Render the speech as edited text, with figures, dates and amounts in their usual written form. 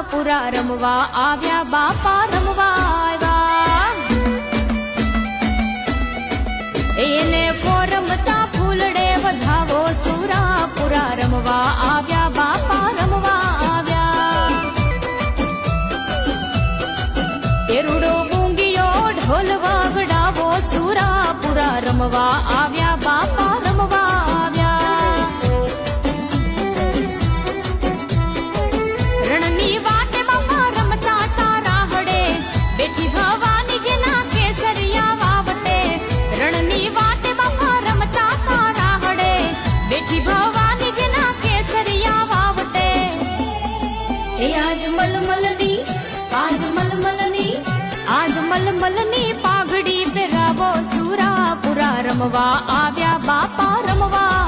સુરાપુરા રમવા આવ્યા બાપા રમવા આવ્યા એને ફોરમતા ફૂલડે વધાવો સુરાપુરા રમવા આવ્યા બાપા રમવા આવ્યા એરુડો બુંગીયો ઢોલ વાગડાવો સુરાપુરા રમવા આવ્યા બાપા રમવા આવ્યા રણની વાટે બાપા રમતા તારા હડે બેઠી ભવાની જેના કેસરિયા વાવટે રણની વાટે બાપા રમતા તારા હડે બેઠી ભવાની જેના કેસરિયા વાવટે એ આજ મલમલની પાઘડી પહેરાવો સુરાપુરા રમવા આવ્યા બાપા રમવા